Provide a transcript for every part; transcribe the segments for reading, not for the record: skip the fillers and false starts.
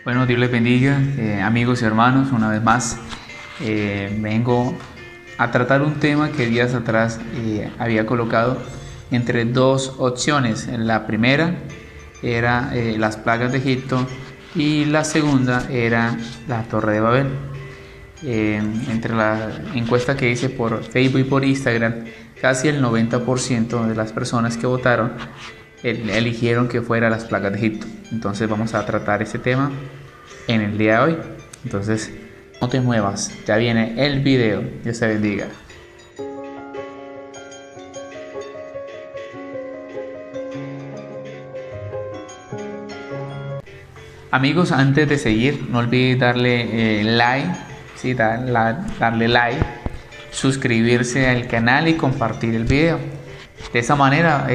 Bueno, Dios les bendiga, amigos y hermanos, una vez más vengo a tratar un tema que días atrás había colocado entre dos opciones. La primera era las plagas de Egipto y la segunda era la Torre de Babel. Entre la encuesta que hice por Facebook y por Instagram, casi el 90% de las personas que votaron eligieron que fuera las plagas de Egipto. Entonces vamos a tratar este tema en el día de hoy. Entonces no te muevas, ya viene el video. Dios te bendiga. Amigos, antes de seguir, no olvides darle like, ¿sí? Darle like, suscribirse al canal y compartir el video. De esa manera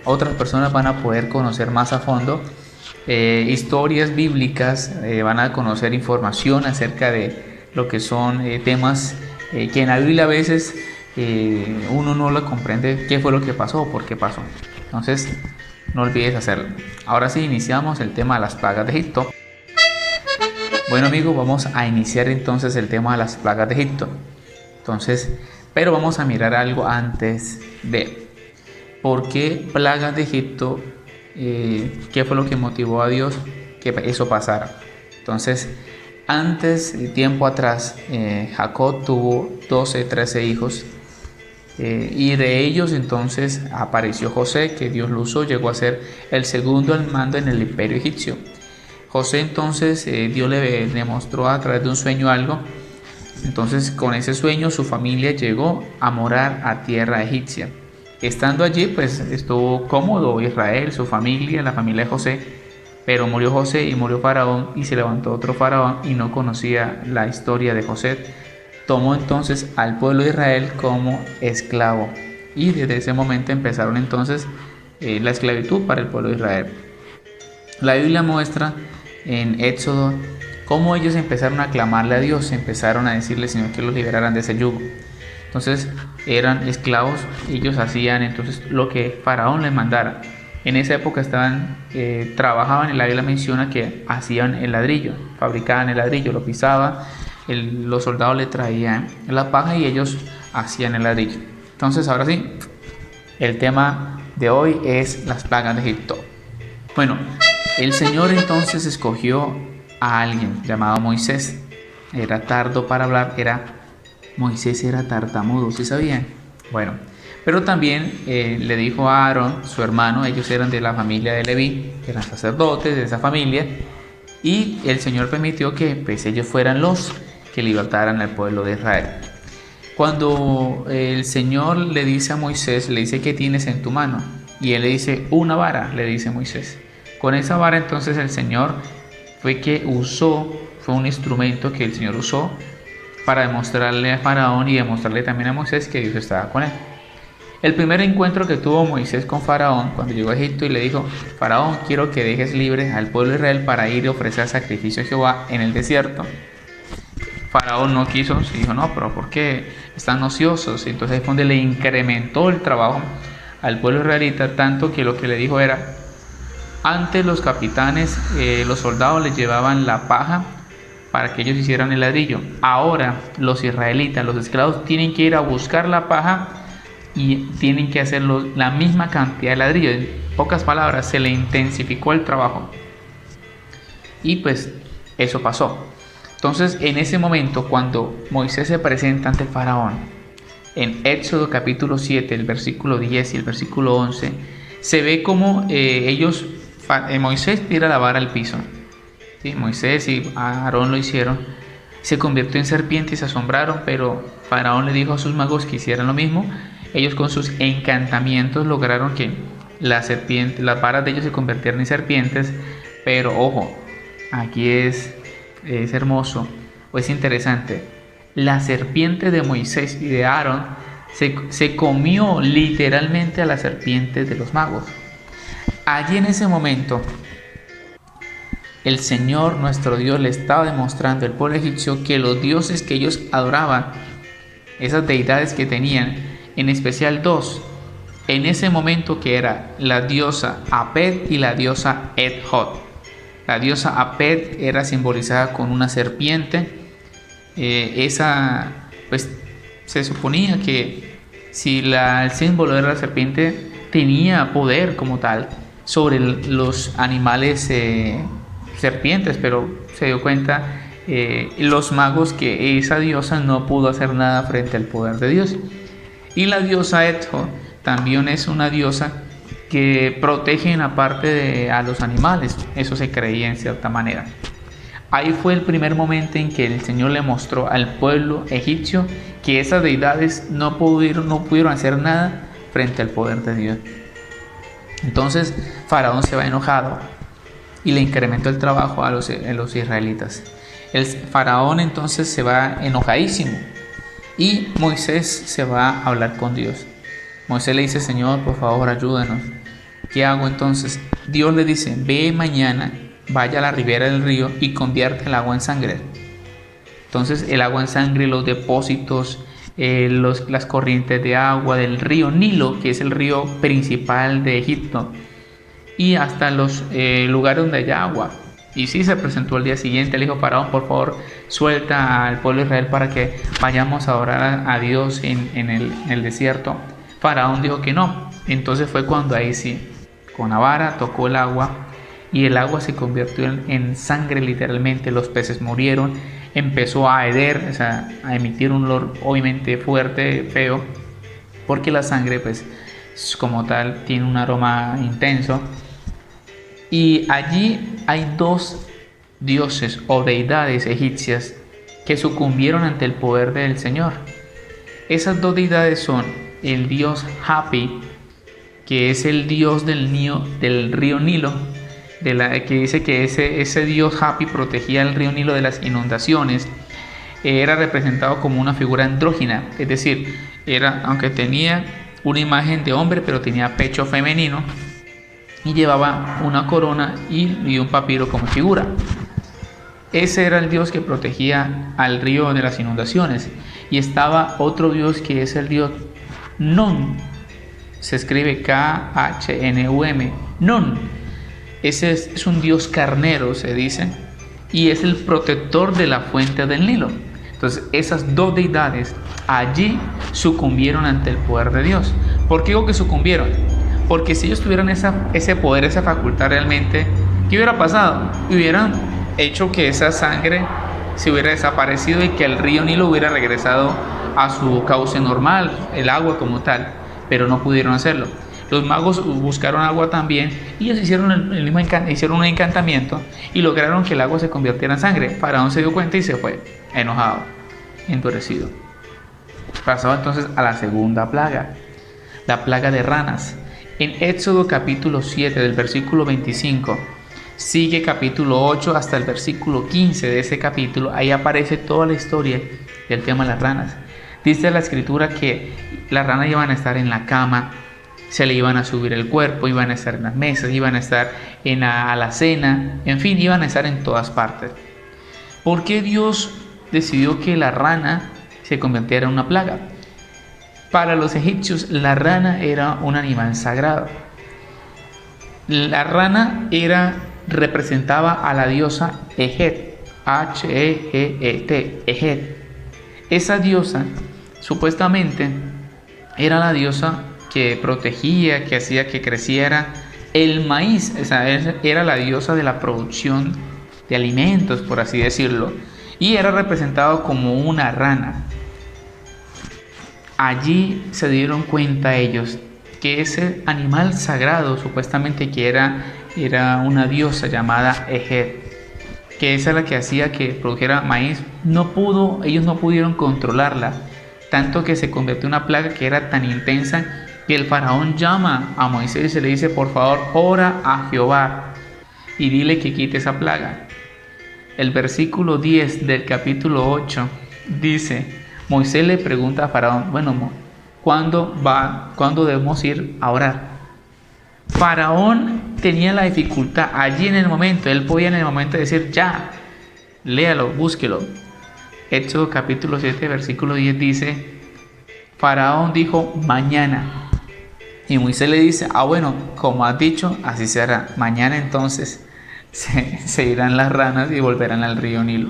otras personas van a poder conocer más a fondo historias bíblicas, van a conocer información acerca de lo que son temas que en la Biblia a veces uno no lo comprende qué fue lo que pasó o por qué pasó. Entonces no olvides hacerlo. Ahora sí, iniciamos el tema de las plagas de Egipto. Bueno amigos, vamos a iniciar entonces el tema de las plagas de Egipto. Entonces, pero vamos a mirar algo antes de por qué plagas de Egipto, qué fue lo que motivó a Dios que eso pasara. Entonces, tiempo atrás, Jacob tuvo 13 hijos, y de ellos entonces apareció José, que Dios lo usó, llegó a ser el segundo al mando en el imperio egipcio. José entonces, Dios le demostró a través de un sueño algo. Entonces con ese sueño su familia llegó a morar a tierra egipcia. Estando allí pues estuvo cómodo Israel, su familia, la familia de José, pero murió José y murió Faraón y se levantó otro Faraón y no conocía la historia de José. Tomó entonces al pueblo de Israel como esclavo y desde ese momento empezaron entonces la esclavitud para el pueblo de Israel. La Biblia muestra en Éxodo cómo ellos empezaron a clamarle a Dios, empezaron a decirle, Señor, que los liberaran de ese yugo. Entonces eran esclavos, ellos hacían entonces lo que Faraón les mandara. En esa época trabajaban, en la Biblia menciona que hacían el ladrillo, fabricaban el ladrillo, lo pisaban, los soldados le traían la paja y ellos hacían el ladrillo. Entonces ahora sí, el tema de hoy es las plagas de Egipto. Bueno, el Señor entonces escogió a alguien llamado Moisés. Era tardo para hablar, Moisés era tartamudo, ¿sí sabían? Bueno, pero también le dijo a Aarón, su hermano, ellos eran de la familia de Leví, eran sacerdotes de esa familia, y el Señor permitió que pues, ellos fueran los que libertaran al pueblo de Israel. Cuando el Señor le dice a Moisés, le dice, ¿qué tienes en tu mano? Y él le dice, una vara, le dice Moisés. Con esa vara entonces el Señor fue un instrumento que el Señor usó para demostrarle a Faraón y demostrarle también a Moisés que Dios estaba con él. El primer encuentro que tuvo Moisés con Faraón cuando llegó a Egipto y le dijo, Faraón, quiero que dejes libre al pueblo de Israel para ir y ofrecer sacrificio a Jehová en el desierto. Faraón no quiso, se dijo, no, pero ¿por qué están ociosos? Entonces es donde le incrementó el trabajo al pueblo israelita, tanto que lo que le dijo era, antes los capitanes, los soldados les llevaban la paja para que ellos hicieran el ladrillo. Ahora los israelitas, los esclavos, tienen que ir a buscar la paja y tienen que hacer la misma cantidad de ladrillo. En pocas palabras, se le intensificó el trabajo. Y pues eso pasó. Entonces en ese momento, cuando Moisés se presenta ante el faraón, en Éxodo capítulo 7, el versículo 10 y el versículo 11, se ve como Moisés tira la vara al piso. ¿Sí? Moisés y Aarón lo hicieron. Se convirtió en serpiente y se asombraron, pero Faraón le dijo a sus magos que hicieran lo mismo. Ellos con sus encantamientos lograron que las varas de ellos se convirtieran en serpientes. Pero ojo, aquí es hermoso o es interesante. La serpiente de Moisés y de Aarón se comió literalmente a las serpientes de los magos. Allí en ese momento, el Señor nuestro Dios le estaba demostrando al pueblo egipcio que los dioses que ellos adoraban, esas deidades que tenían, en especial dos, en ese momento, que era la diosa Apet y la diosa Ethod. La diosa Apet era simbolizada con una serpiente. Pues se suponía que si el símbolo era la serpiente, tenía poder como tal sobre los animales serpientes, pero se dio cuenta los magos que esa diosa no pudo hacer nada frente al poder de Dios. Y la diosa Etho también es una diosa que protege en la parte a los animales, eso se creía en cierta manera. Ahí fue el primer momento en que el Señor le mostró al pueblo egipcio que esas deidades no pudieron hacer nada frente al poder de Dios. Entonces Faraón se va enojado y le incrementó el trabajo a los israelitas. El Faraón entonces se va enojadísimo y Moisés se va a hablar con Dios. Moisés le dice: Señor, por favor, ayúdanos. ¿Qué hago entonces? Dios le dice: ve mañana, vaya a la ribera del río y convierte el agua en sangre. Entonces el agua en sangre, los depósitos, las corrientes de agua del río Nilo, que es el río principal de Egipto, y hasta los lugares donde hay agua. Y sí, se presentó al día siguiente, le dijo: Faraón, por favor, suelta al pueblo de Israel para que vayamos a orar a Dios en el desierto. Faraón dijo que no. Entonces fue cuando ahí sí, con la vara tocó el agua y el agua se convirtió en sangre literalmente. Los peces murieron, empezó a heder, o sea, a emitir un olor obviamente fuerte, feo, porque la sangre pues como tal tiene un aroma intenso. Y allí hay dos dioses o deidades egipcias que sucumbieron ante el poder del Señor. Esas dos deidades son el dios Hapi, que es el dios del río Nilo, que dice que ese dios Hapi protegía el río Nilo de las inundaciones. Era representado como una figura andrógina, es decir, aunque tenía una imagen de hombre, pero tenía pecho femenino y llevaba una corona y un papiro como figura. Ese era el dios que protegía al río de las inundaciones. Y estaba otro dios que es el dios Nun. Se escribe Khnum. Nun. Ese es un dios carnero, se dice, y es el protector de la fuente del Nilo. Entonces esas dos deidades allí sucumbieron ante el poder de Dios. ¿Por qué digo que sucumbieron? Porque si ellos tuvieran ese poder, esa facultad realmente, ¿qué hubiera pasado? Hubieran hecho que esa sangre se hubiera desaparecido y que el río Nilo hubiera regresado a su cauce normal, el agua como tal, pero no pudieron hacerlo. Los magos buscaron agua también y ellos hicieron hicieron un encantamiento y lograron que el agua se convirtiera en sangre. Faraón se dio cuenta y se fue enojado, endurecido. Pasó entonces a la segunda plaga, la plaga de ranas. En Éxodo capítulo 7 del versículo 25 sigue capítulo 8 hasta el versículo 15 de ese capítulo. Ahí aparece toda la historia del tema de las ranas. Dice la escritura que las ranas iban a estar en la cama, se le iban a subir el cuerpo, iban a estar en las mesas, iban a estar a la cena, en fin, iban a estar en todas partes. ¿Por qué Dios decidió que la rana se convirtiera en una plaga? Para los egipcios la rana era un animal sagrado. La rana representaba a la diosa Ejet, H-E-G-E-T, Ejet. Esa diosa supuestamente era la diosa que protegía, que hacía que creciera el maíz. O sea, era la diosa de la producción de alimentos, por así decirlo, y era representado como una rana. Allí se dieron cuenta ellos que ese animal sagrado, supuestamente que era una diosa llamada Ejet, que esa es la que hacía que produjera maíz, ellos no pudieron controlarla, tanto que se convirtió en una plaga que era tan intensa que el faraón llama a Moisés y se le dice: por favor, ora a Jehová y dile que quite esa plaga. El versículo 10 del capítulo 8 dice: Moisés le pregunta a Faraón: bueno, ¿cuándo debemos ir a orar? Faraón tenía la dificultad allí en el momento. Él podía en el momento decir: ya, léalo, búsquelo. Éxodo capítulo 7 versículo 10 dice: Faraón dijo: mañana. Y Moisés le dice: bueno, como has dicho, así será. Mañana entonces se irán las ranas y volverán al río Nilo.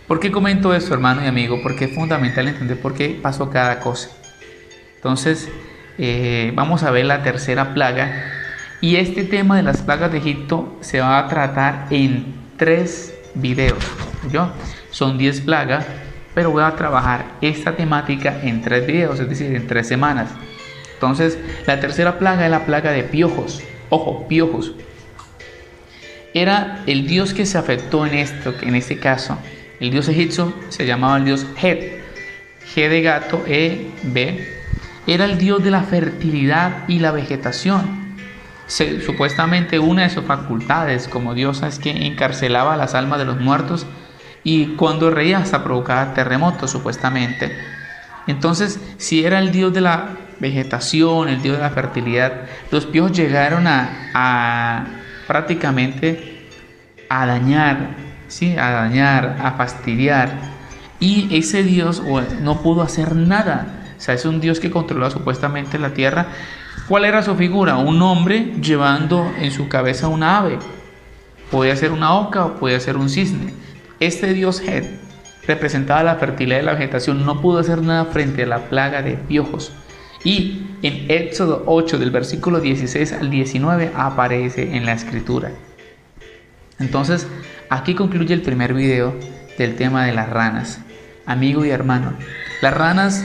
¿Por qué comento esto, hermano y amigo? Porque es fundamental entender por qué pasó cada cosa. Entonces, vamos a ver la tercera plaga. Y este tema de las plagas de Egipto se va a tratar en 3 videos. Son 10 plagas, pero voy a trabajar esta temática en 3 videos, es decir, en 3 semanas. Entonces, la tercera plaga es la plaga de piojos. Ojo, piojos. Era el dios que se afectó en este caso. El dios egipcio se llamaba el dios Het. G de gato, B. Era el dios de la fertilidad y la vegetación. Supuestamente una de sus facultades como diosa es que encarcelaba las almas de los muertos y cuando reía hasta provocaba terremotos, supuestamente. Entonces, si era el dios de la vegetación, el dios de la fertilidad, los piojos llegaron a prácticamente a dañar, ¿sí? A fastidiar, y ese dios no pudo hacer nada. O sea, es un dios que controlaba supuestamente la tierra. ¿Cuál era su figura? Un hombre llevando en su cabeza una ave. Podía ser una oca o podía ser un cisne. Este dios Het representaba la fertilidad de la vegetación. No pudo hacer nada frente a la plaga de piojos. Y en Éxodo 8, del versículo 16 al 19, aparece en la escritura. Entonces, aquí concluye el primer video del tema de las ranas. Amigo y hermano, las ranas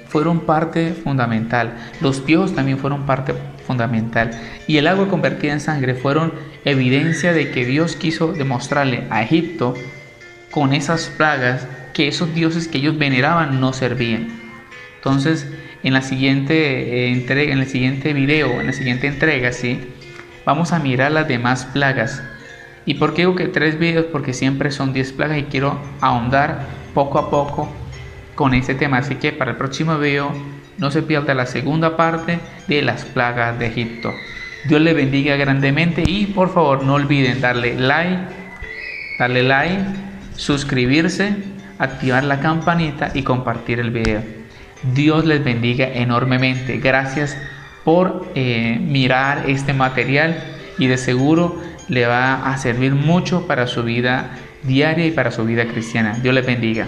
fueron parte fundamental. Los piojos también fueron parte fundamental. Y el agua convertida en sangre fueron evidencia de que Dios quiso demostrarle a Egipto con esas plagas que esos dioses que ellos veneraban no servían. Entonces, en la siguiente entrega, en el siguiente video, en la siguiente entrega, ¿sí?, vamos a mirar las demás plagas. ¿Y por qué digo que 3 videos? Porque siempre son 10 plagas y quiero ahondar poco a poco con este tema. Así que para el próximo video no se pierda la segunda parte de las plagas de Egipto. Dios les bendiga grandemente y por favor no olviden darle like, suscribirse, activar la campanita y compartir el video. Dios les bendiga enormemente. Gracias por mirar este material y de seguro le va a servir mucho para su vida diaria y para su vida cristiana. Dios les bendiga.